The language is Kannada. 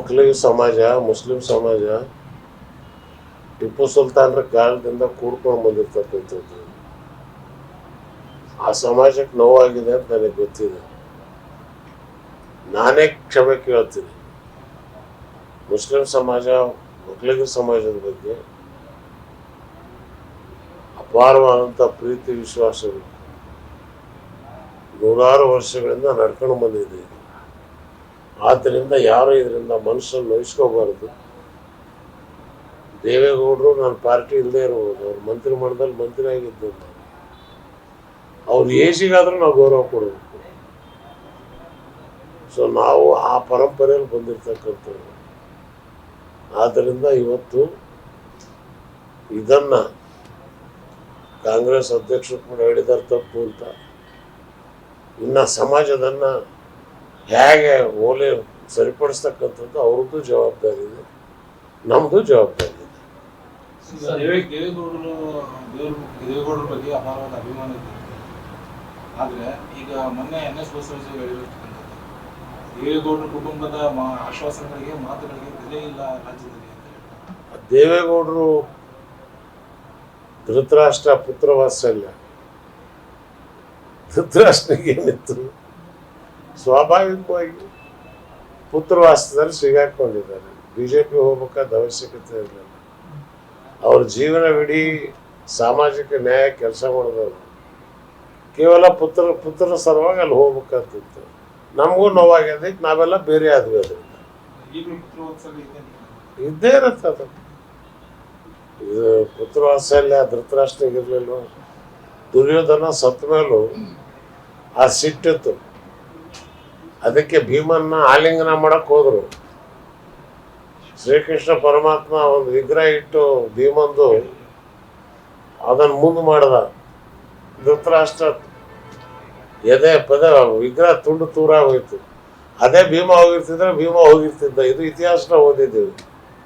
ಒಕ್ಕಲಿಗ ಸಮಾಜ, ಮುಸ್ಲಿಂ ಸಮಾಜ ಟಿಪ್ಪು ಸುಲ್ತಾನ್ರ ಕಾಲದಿಂದ ಕೂಡ್ಕೊಂಡು ಬಂದಿರ್ತಕ್ಕಂಥದ್ದು. ಆ ಸಮಾಜಕ್ಕೆ ನೋವಾಗಿದೆ ಅಂತ ನನಗೆ ಗೊತ್ತಿದೆ. ನಾನೇ ಕ್ಷಮೆ ಕೇಳ್ತೀನಿ. ಮುಸ್ಲಿಂ ಸಮಾಜ, ಒಕ್ಕಲಿಗ ಸಮಾಜದ ಬಗ್ಗೆ ಅಪಾರವಾದಂಥ ಪ್ರೀತಿ ವಿಶ್ವಾಸಗಳು ನೂರಾರು ವರ್ಷಗಳಿಂದ ನಡ್ಕೊಂಡು ಬಂದಿದೆ. ಆದ್ದರಿಂದ ಯಾರು ಇದರಿಂದ ಮನಸ್ಸನ್ನು ನೋಯಿಸ್ಕೋಬಾರ್ದು. ದೇವೇಗೌಡರು ನನ್ನ ಪಾರ್ಟಿ ಇಲ್ಲದೆ ಇರ್ಬೋದು, ಅವ್ರು ಮಂತ್ರಿಮಂಡಲದಲ್ಲಿ ಮಂತ್ರಿ ಆಗಿದ್ದು, ಅವ್ರ ಏಜಿಗಾದ್ರೂ ನಾವು ಗೌರವ ಕೊಡಬೇಕು. ಸೊ ನಾವು ಆ ಪರಂಪರೆಯಲ್ಲಿ ಬಂದಿರ್ತಕ್ಕಂಥವ್ರು. ಆದ್ದರಿಂದ ಇವತ್ತು ಇದನ್ನು ಕಾಂಗ್ರೆಸ್ ಅಧ್ಯಕ್ಷರು ಕೂಡ ಹೇಳಿದಾರೆ ತಪ್ಪು ಅಂತ. ಇನ್ನು ಸಮಾಜದನ್ನು ಹೇಗೆ ಓಲೆ ಸರಿಪಡಿಸ್ತಕ್ಕಂಥದ್ದು ಅವ್ರದ್ದು ಜವಾಬ್ದಾರಿ ಇದೆ, ನಮ್ಮದು ಜವಾಬ್ದಾರಿ ಇದೆ. ದೇವೇಗೌಡರ ಬಗ್ಗೆ ಅಪಾರವಾದ ಅಭಿಮಾನ ಇದೆ. ಆದರೆ ಈಗ ಮೊನ್ನೆ NS ಬಸವರಾಜ್ ಹೇಳಿರ್ತಕ್ಕಂಥದ್ದು, ದೇವೇಗೌಡರ ಕುಟುಂಬದ ಆಶ್ವಾಸನೆಗಳಿಗೆ, ಮಾತುಗಳಿಗೆ ಬೆಲೆ ಇಲ್ಲ ರಾಜ್ಯದಲ್ಲಿ ಅಂತ ಹೇಳ್ತಾರೆ. ದೇವೇಗೌಡರು ಧೃತರಾಷ್ಟ್ರ ಪುತ್ರ ವಾತ್ಸಲ್ಯ. ಧೃತರಾಷ್ಟ್ರನಿಗೇನಿತ್ತು, ಸ್ವಾಭಾವಿಕವಾಗಿ ಪುತ್ರವಾಸದಲ್ಲಿ ಸಿಗಾಕೊಂಡಿದ್ದಾರೆ. BJP ಹೋಗ್ಬೇಕಾದ ಅವಶ್ಯಕತೆ ಇರಲಿಲ್ಲ. ಅವ್ರ ಜೀವನವಿಡೀ ಸಾಮಾಜಿಕ ನ್ಯಾಯ ಕೆಲಸ ಮಾಡಿದವರು. ಕೇವಲ ಪುತ್ರ ಸಲುವಾಗಿ ಅಲ್ಲಿ ಹೋಗ್ಬೇಕಾಗ್ತಿತ್ತು. ನಮಗೂ ನೋವಾಗಿದೆ, ನಾವೆಲ್ಲ ಬೇರೆ ಆದ್ವಿ. ಅದರಿಂದ ಇದ್ದೇ ಇರುತ್ತೆ ಅದು. ಇದು ಪುತ್ರವಾತ್ಸಲ್ಯ ಧೃತರಾಷ್ಟ್ರನಿಗಿರ್ಲಿಲ್ಲ. ದುರ್ಯೋಧನ ಸತ್ತ ಮೇಲೂ ಆ ಸಿಟ್ಟಿತ್ತು. ಅದಕ್ಕೆ ಭೀಮನ್ನ ಆಲಿಂಗನ ಮಾಡಕ್ಕೆ ಹೋದರು. ಶ್ರೀಕೃಷ್ಣ ಪರಮಾತ್ಮ ಒಂದು ವಿಗ್ರಹ ಇಟ್ಟು ಭೀಮಂದು ಅದನ್ನು ಮುಂದೆ ಮಾಡ್ದ. ಧೃತರಾಷ್ಟ್ರ ಎದೆ ಪದ ವಿಗ್ರಹ ತುಂಡು ತೂರಾಗೋಯ್ತು. ಅದೇ ಭೀಮ ಹೋಗಿರ್ತಿದ್ರೆ ಭೀಮ ಹೋಗಿರ್ತಿದ್ದ. ಇದು ಇತಿಹಾಸನ ಓದಿದ್ದೀವಿ.